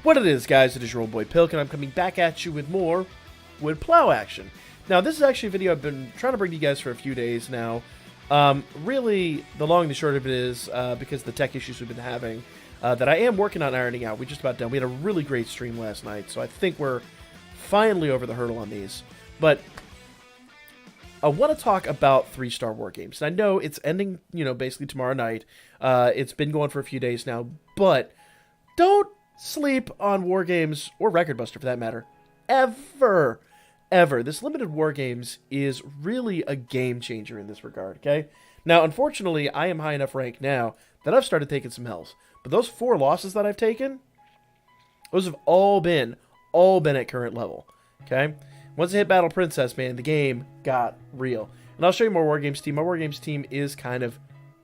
What it is, guys, it is your old boy Pilk, and I'm coming back at you with more wood plow action. Now, this is actually a video I've been trying to bring to you guys for a few days now. Really, the long and the short of it is, because of the tech issues we've been having, that I am working on ironing out. We're just about done. We had a really great stream last night, so I think we're finally over the hurdle on these. But I want to talk about 3-star Wargames. I know it's ending, basically tomorrow night. It's been going for a few days now, but don't sleep on Wargames, or Record Buster for that matter, ever. This Limited Wargames is really a game changer in this regard, okay? Now, unfortunately, I am high enough rank now that I've started taking some L's. But those 4 losses that I've taken, those have all been at current level, okay? Once I hit Battle Princess, man, the game got real. And I'll show you my Wargames team. My Wargames team is kind of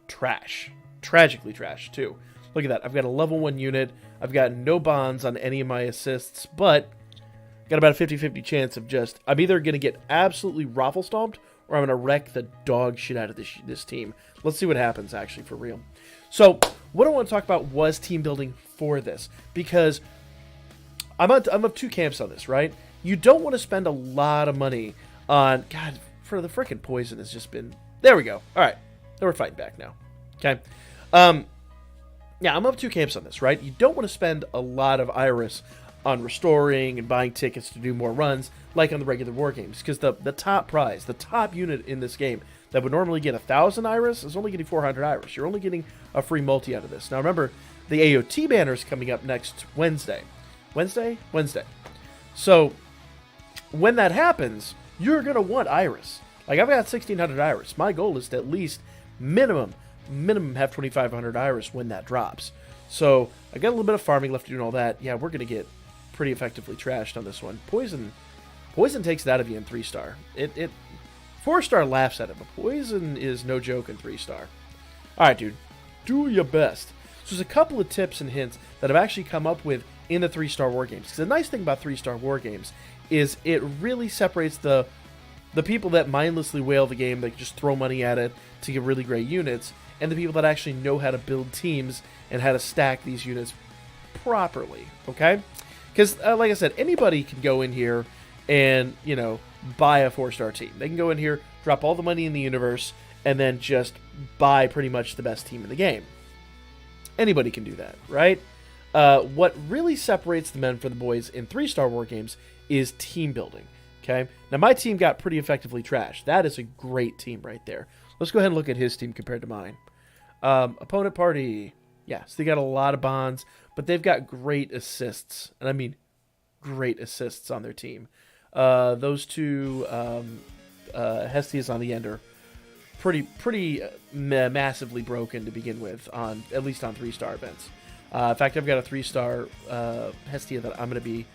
trash. Tragically trash, too. Look at that. I've got a level 1 unit. I've got no bonds on any of my assists, but got about a 50-50 chance of I'm either going to get absolutely raffle stomped, or I'm going to wreck the dog shit out of this team. Let's see what happens, actually, for real. So, what I want to talk about was team building for this, because I'm of 2 camps on this, right? You don't want to spend a lot of money on, God, for the frickin' poison has just been, there we go. All right, now we're fighting back now, okay? Yeah, I'm of 2 camps on this, right? You don't want to spend a lot of Iris on restoring and buying tickets to do more runs like on the regular war games, because the top prize, the top unit in this game that would normally get 1,000 Iris is only getting 400 Iris. You're only getting a free multi out of this. Now remember, the AOT banner is coming up next Wednesday. Wednesday. So when that happens, you're going to want Iris. Like, I've got 1,600 Iris. My goal is to at least minimum have 2,500 Iris when that drops. So I got a little bit of farming left to do and all that. Yeah, we're going to get pretty effectively trashed on this one. Poison takes it out of you in 3-star. It 4-star laughs at it, but Poison is no joke in 3-star. Alright, dude. Do your best. So there's a couple of tips and hints that I've actually come up with in the 3-star Wargames. Because the nice thing about 3-star Wargames is it really separates the people that mindlessly whale the game, that just throw money at it to get really great units, and the people that actually know how to build teams and how to stack these units properly, okay? Because, like I said, anybody can go in here and, buy a 4-star team. They can go in here, drop all the money in the universe, and then just buy pretty much the best team in the game. Anybody can do that, right? What really separates the men from the boys in 3-star Wargames is team building, okay? Now, my team got pretty effectively trashed. That is a great team right there. Let's go ahead and look at his team compared to mine. Opponent party, yes, they got a lot of bonds, but they've got great assists, and I mean great assists on their team. Those 2 Hestias on the end are pretty massively broken to begin with, at least on 3-star events. In fact, I've got a 3-star Hestia that I'm going to be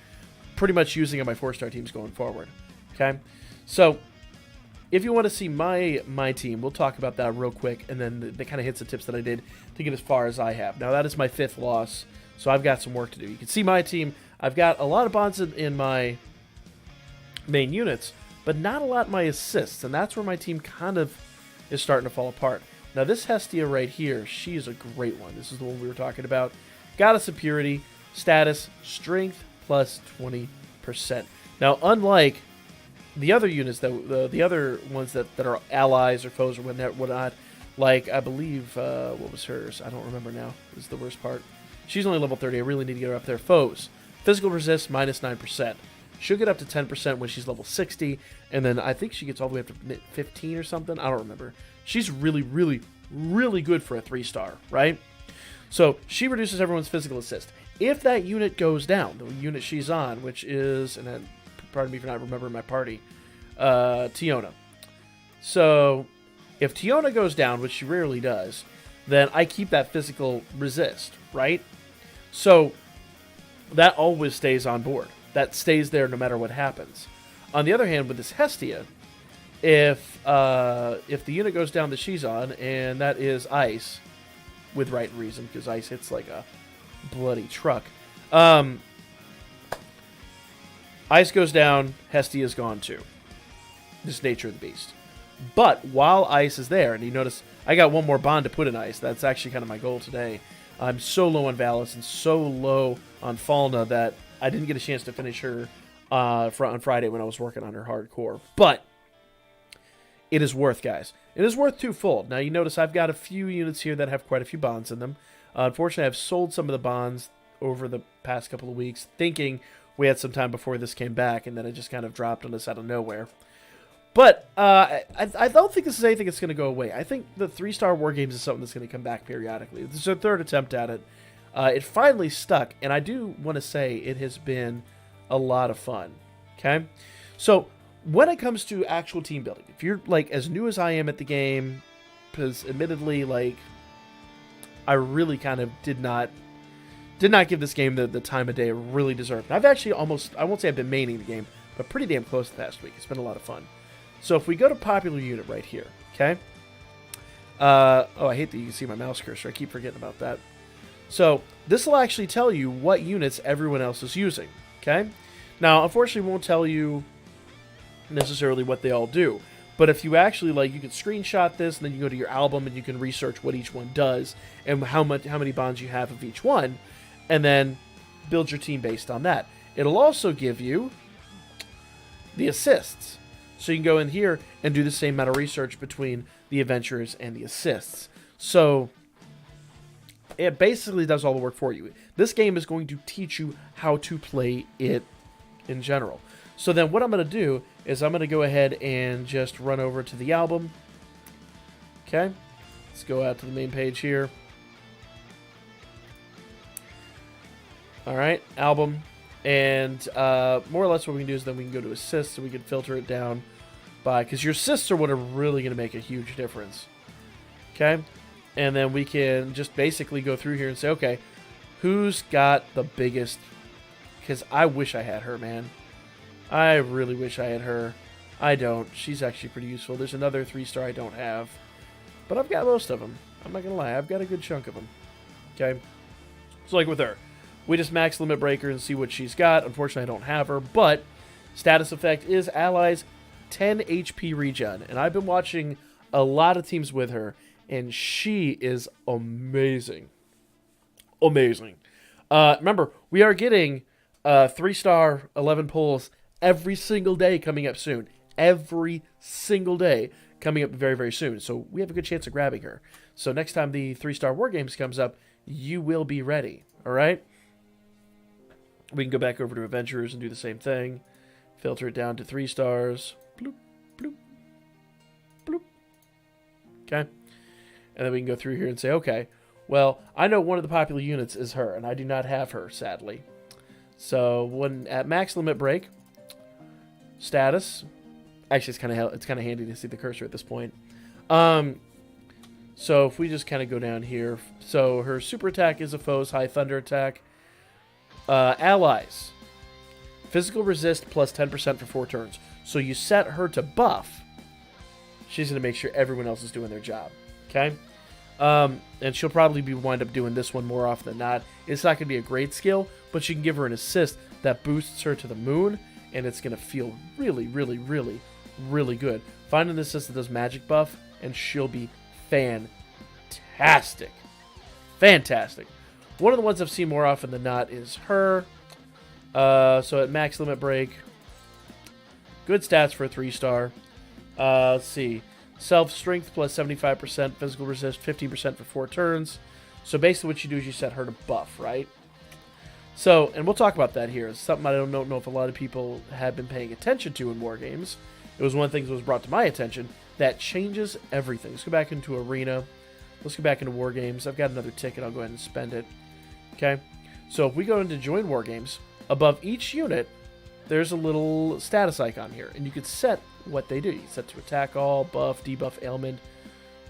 pretty much using on my 4-star teams going forward. Okay, so if you want to see my team, we'll talk about that real quick, and then the kind of hits and tips that I did to get as far as I have. Now, that is my 5th loss, so I've got some work to do. You can see my team. I've got a lot of bonds in my main units, but not a lot in my assists, and that's where my team kind of is starting to fall apart. Now, this Hestia right here, she is a great one. This is the one we were talking about. Goddess of Purity, status, strength, plus 20%. Now, unlike the other units, the other ones that are allies or foes or whatnot, like, I believe, what was hers? I don't remember now. This is the worst part. She's only level 30. I really need to get her up there. Foes. Physical resist, minus 9%. She'll get up to 10% when she's level 60, and then I think she gets all the way up to 15 or something. I don't remember. She's really, really, really good for a 3-star, right? So she reduces everyone's physical assist. If that unit goes down, the unit she's on, which is, and then, pardon me for not remembering my party, Tiona. So if Tiona goes down, which she rarely does, then I keep that physical resist, right? So that always stays on board. That stays there no matter what happens. On the other hand, with this Hestia, if the unit goes down that she's on, and that is ice, with right and reason, because ice hits like a bloody truck. Ice goes down, Hestia's gone too. Just nature of the beast. But while ice is there, and you notice I got one more bond to put in ice. That's actually kind of my goal today. I'm so low on Valis and so low on Falna that I didn't get a chance to finish her on Friday when I was working on her hardcore. But it is worth, guys. It is worth twofold. Now, you notice I've got a few units here that have quite a few bonds in them. Unfortunately, I've sold some of the bonds over the past couple of weeks, thinking we had some time before this came back, and then it just kind of dropped on us out of nowhere. But I don't think this is anything that's going to go away. I think the 3-star Wargames is something that's going to come back periodically. This is our third attempt at it. It finally stuck, and I do want to say it has been a lot of fun. Okay? So, when it comes to actual team building, if you're, like, as new as I am at the game, because, admittedly, like, I really kind of did not give this game the time of day it really deserved. I've actually almost, I won't say I've been maining the game, but pretty damn close the past week. It's been a lot of fun. So if we go to popular unit right here, okay? Oh, I hate that you can see my mouse cursor. I keep forgetting about that. So this will actually tell you what units everyone else is using, okay? Now, unfortunately, it won't tell you necessarily what they all do. But if you actually, like, you can screenshot this, and then you go to your album, and you can research what each one does, and how many bonds you have of each one, and then build your team based on that. It'll also give you the assists. So you can go in here and do the same amount of research between the adventurers and the assists. So it basically does all the work for you. This game is going to teach you how to play it in general. So then what I'm going to do is I'm going to go ahead and just run over to the album. Okay. Let's go out to the main page here. All right, album. And more or less what we can do is then we can go to assists, so we can filter it down by, because your assists are what are really going to make a huge difference. Okay? And then we can just basically go through here and say, okay, who's got the biggest, because I wish I had her, man. I really wish I had her. I don't. She's actually pretty useful. There's another 3-star I don't have, but I've got most of them. I'm not going to lie. I've got a good chunk of them. Okay? So like with her, we just max limit breaker and see what she's got. Unfortunately, I don't have her, but status effect is allies 10 HP regen. And I've been watching a lot of teams with her, and she is amazing. Amazing. Remember, we are getting 3-star 11 pulls every single day coming up soon. Every single day coming up very, very soon. So we have a good chance of grabbing her. So next time the 3-star Wargames comes up, you will be ready. All right? We can go back over to Adventurers and do the same thing. Filter it down to 3 stars. Bloop, bloop, bloop. Okay? And then we can go through here and say, okay, well, I know one of the popular units is her, and I do not have her, sadly. So when at max limit break, status, actually it's kind of handy to see the cursor at this point. So if we just kind of go down here, so her super attack is a foe's high thunder attack. Allies, physical resist plus 10% for 4 turns. So you set her to buff. She's going to make sure everyone else is doing their job. Okay? And she'll probably wind up doing this one more often than not. It's not going to be a great skill, but you can give her an assist that boosts her to the moon, and it's going to feel really, really, really, really good. Find an assist that does magic buff, and she'll be fantastic. Fantastic. One of the ones I've seen more often than not is her. So at max limit break, good stats for a 3-star. Let's see. Self-strength plus 75%, physical resist 15% for 4 turns. So basically what you do is you set her to buff, right? So, and we'll talk about that here. It's something I don't know if a lot of people have been paying attention to in Wargames. It was one of the things that was brought to my attention. That changes everything. Let's go back into Arena. Let's go back into Wargames. I've got another ticket. I'll go ahead and spend it. Okay, so if we go into Join Wargames, above each unit, there's a little status icon here, and you can set what they do. You set to attack all, buff, debuff, ailment.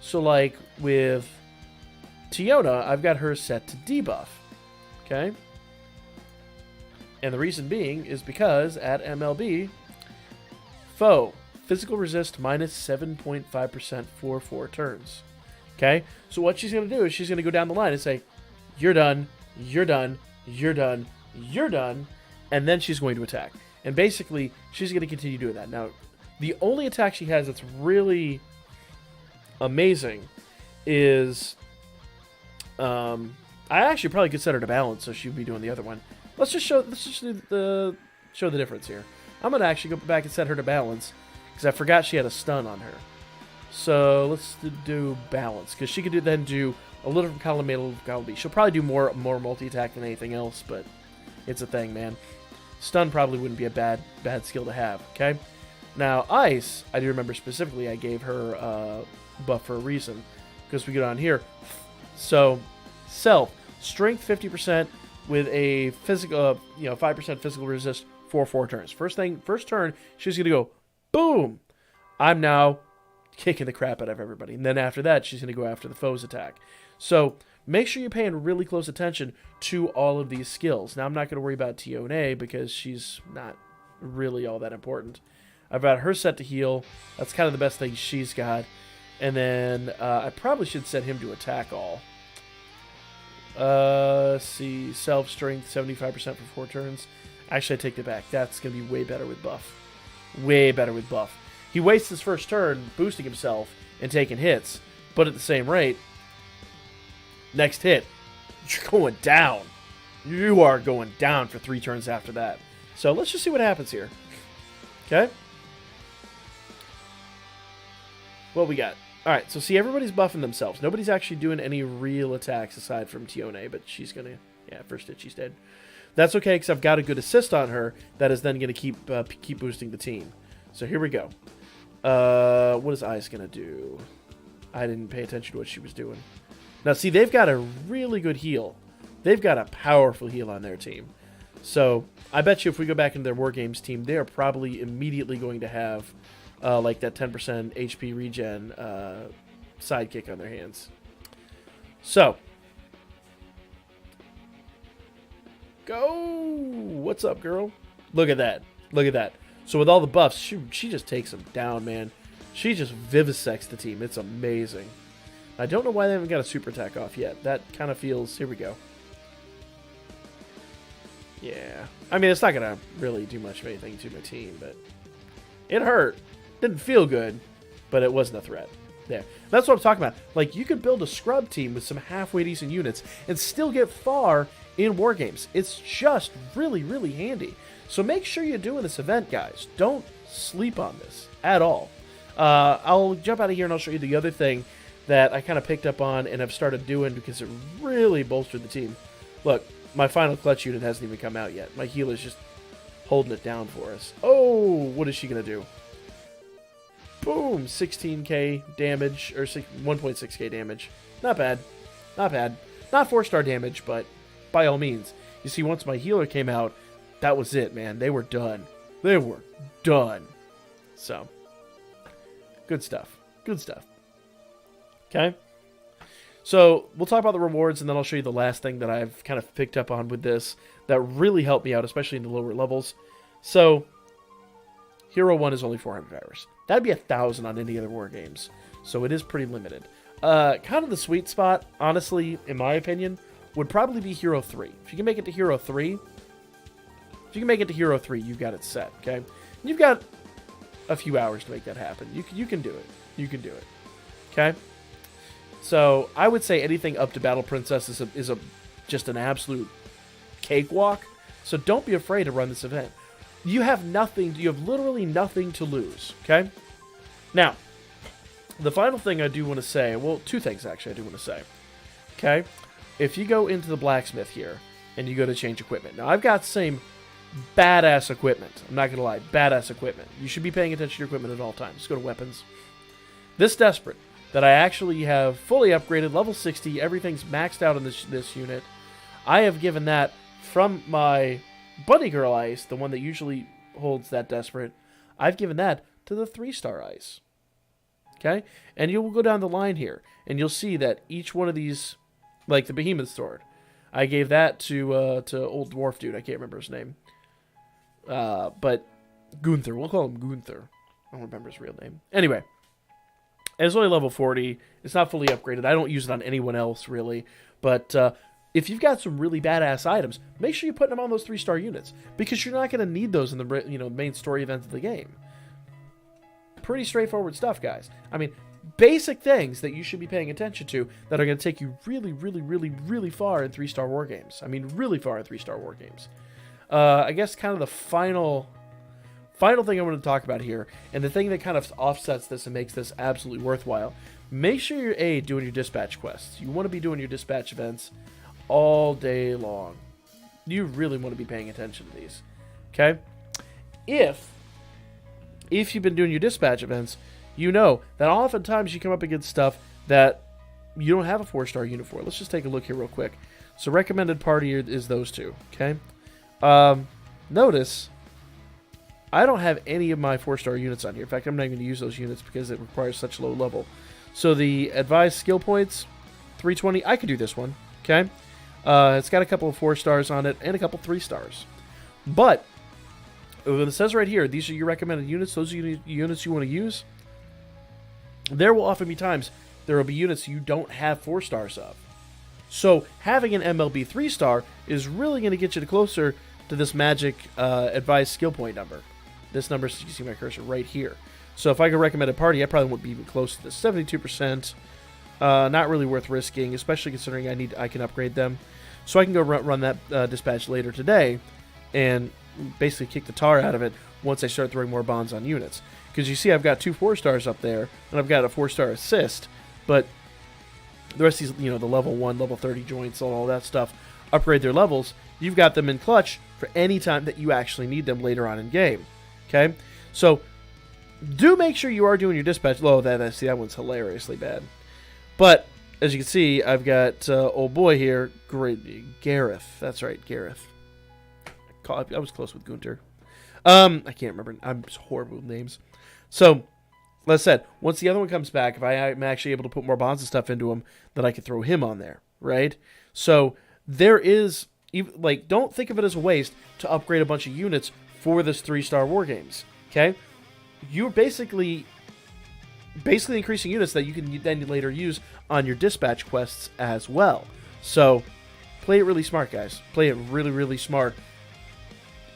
So like with Tiona, I've got her set to debuff. Okay, and the reason being is because at MLB, foe, physical resist minus 7.5% for 4 turns. Okay, so what she's going to do is she's going to go down the line and say, you're done, you're done, you're done, you're done, and then she's going to attack. And basically, she's going to continue doing that. Now, the only attack she has that's really amazing is, I actually probably could set her to balance, so she'd be doing the other one. let's just show the difference here. I'm gonna actually go back and set her to balance because I forgot she had a stun on her. So let's do balance because she could then do a little from column A, a little from column B. She'll probably do more multi-attack than anything else, but it's a thing, man. Stun probably wouldn't be a bad skill to have. Okay. Now ice, I do remember specifically I gave her buff for a reason because we get on here. So self strength 50% with a physical 5% physical resist for 4 turns. First turn she's gonna go boom. I'm now kicking the crap out of everybody, and then after that she's gonna go after the foe's attack. So make sure you're paying really close attention to all of these skills. Now I'm not gonna worry about Tione because she's not really all that important. I've got her set to heal. That's kind of the best thing she's got. And then I probably should set him to attack all. See, self strength 75% for 4 turns. Actually, I take it back. That's going to be way better with buff. Way better with buff. He wastes his first turn boosting himself and taking hits, but at the same rate, next hit, you're going down. You are going down for 3 turns after that. So let's just see what happens here. Okay? What we got? Alright, so see, everybody's buffing themselves. Nobody's actually doing any real attacks aside from Tione, but she's going to... Yeah, first hit, she's dead. That's okay, because I've got a good assist on her that is then going to keep boosting the team. So here we go. What is Ice going to do? I didn't pay attention to what she was doing. Now, see, they've got a really good heal. They've got a powerful heal on their team. So I bet you if we go back into their Wargames team, they are probably immediately going to have... like that 10% HP regen sidekick on their hands. So. Go! What's up, girl? Look at that. Look at that. So with all the buffs, she just takes them down, man. She just vivisects the team. It's amazing. I don't know why they haven't got a super attack off yet. That kind of feels... Here we go. Yeah. I mean, it's not going to really do much of anything to my team, but... It hurt. Didn't feel good, but it wasn't a threat. There. That's what I'm talking about. Like, you could build a scrub team with some halfway decent units and still get far in Wargames. It's just really, really handy. So make sure you're doing this event, guys. Don't sleep on this at all. I'll jump out of here and I'll show you the other thing that I kind of picked up on and have started doing because it really bolstered the team. Look, my final clutch unit hasn't even come out yet. My healer's just holding it down for us. Oh, what is she going to do? Boom, 16k damage, or 1.6k damage. Not bad. Not bad. Not 4-star damage, but by all means. You see, once my healer came out, that was it, man. They were done. They were done. So, good stuff. Good stuff. Okay? So, we'll talk about the rewards, and then I'll show you the last thing that I've kind of picked up on with this that really helped me out, especially in the lower levels. So, Hero 1 is only 400 hours. That'd be 1,000 on any other war games. So it is pretty limited. Kind of the sweet spot, honestly, in my opinion, would probably be Hero 3. If you can make it to Hero 3, you've got it set, okay? And you've got a few hours to make that happen. You can do it. You can do it. Okay? So I would say anything up to Battle Princess is just an absolute cakewalk. So don't be afraid to run this event. You have literally nothing to lose, okay? Now, the final thing I do want to say, well, 2 things actually I do want to say, okay? If you go into the blacksmith here, and you go to change equipment. Now, I've got the same badass equipment. I'm not going to lie, badass equipment. You should be paying attention to your equipment at all times. Just go to weapons. This Desperate, that I actually have fully upgraded, level 60, everything's maxed out in this unit. I have given that from my... Bunny Girl Ice, the one that usually holds that Desperate, I've given that to the 3-star Ice. Okay? And you'll go down the line here, and you'll see that each one of these, like the Behemoth Sword, I gave that to old dwarf dude. I can't remember his name. But Gunther. We'll call him Gunther. I don't remember his real name. Anyway. And it's only level 40. It's not fully upgraded. I don't use it on anyone else, really. But... if you've got some really badass items, make sure you're putting them on those 3-star units because you're not going to need those in the main story events of the game. Pretty straightforward stuff, guys. I mean, basic things that you should be paying attention to that are going to take you really, really, really, really far in 3-star war games. I mean, really far in 3-star war games. I guess kind of the final thing I want to talk about here, and the thing that kind of offsets this and makes this absolutely worthwhile. Make sure you're doing your dispatch quests. You want to be doing your dispatch events all day long. You really want to be paying attention to these. Okay? If you've been doing your dispatch events, you know that oftentimes you come up against stuff that you don't have a 4-star unit for. Let's just take a look here real quick. So recommended party is those two, okay? Notice I don't have any of my 4-star units on here. In fact, I'm not going to use those units because it requires such low level. So the advised skill points, 320, I could do this one, okay? It's got a couple of 4 stars on it and a couple 3 stars. But when it says right here, these are your recommended units, those are units you want to use, there will often be times there will be units you don't have 4 stars of. So having an MLB 3-star is really going to get you closer to this magic advised skill point number. This number, you see my cursor right here. So if I could recommend a party, I probably wouldn't be even close to this. 72%, not really worth risking, especially considering I can upgrade them. So I can go run that dispatch later today and basically kick the tar out of it once I start throwing more bonds on units. Because you see I've got 2 4-stars up there, and I've got a 4-star assist, but the rest of these, the level 1, level 30 joints, all that stuff, upgrade their levels. You've got them in clutch for any time that you actually need them later on in game. Okay? So do make sure you are doing your dispatch. Oh, that one's hilariously bad. But as you can see, I've got old boy here, Gareth. That's right, Gareth. I was close with Gunter. I can't remember. I'm horrible with names. So, like I said, once the other one comes back, if I'm actually able to put more bonds and stuff into him, then I can throw him on there, right? So there is, don't think of it as a waste to upgrade a bunch of units for this 3-star war games. Okay, you're basically increasing units that you can then later use on your dispatch quests as well. So play it really smart, guys. Play it really, really smart.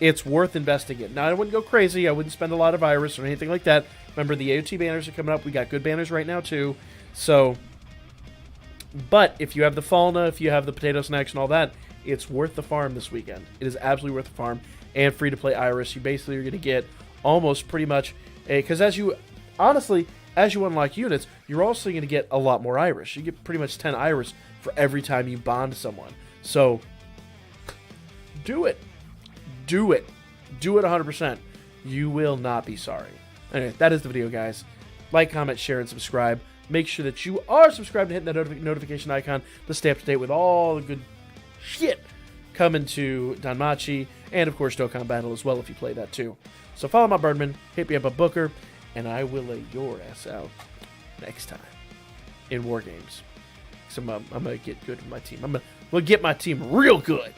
It's worth investing in. Now, I wouldn't go crazy. I wouldn't spend a lot of Iris or anything like that. Remember, the AOT banners are coming up. We got good banners right now, too. So, but if you have the Falna, if you have the Potato Snacks and all that, it's worth the farm this weekend. It is absolutely worth the farm. And free-to-play Iris, you basically are going to get almost pretty much because as you unlock units, you're also going to get a lot more Iris. You get pretty much 10 Iris for every time you bond someone. So, do it. Do it. Do it 100%. You will not be sorry. Anyway, that is the video, guys. Like, comment, share, and subscribe. Make sure that you are subscribed and hitting that notification icon to stay up to date with all the good shit coming to Danmachi, and of course Dokkan Battle as well if you play that too. So follow my Birdman, hit me up a Booker, and I will lay your ass out next time in War Games. So I'm going to get good with my team. I'm going to get my team real good.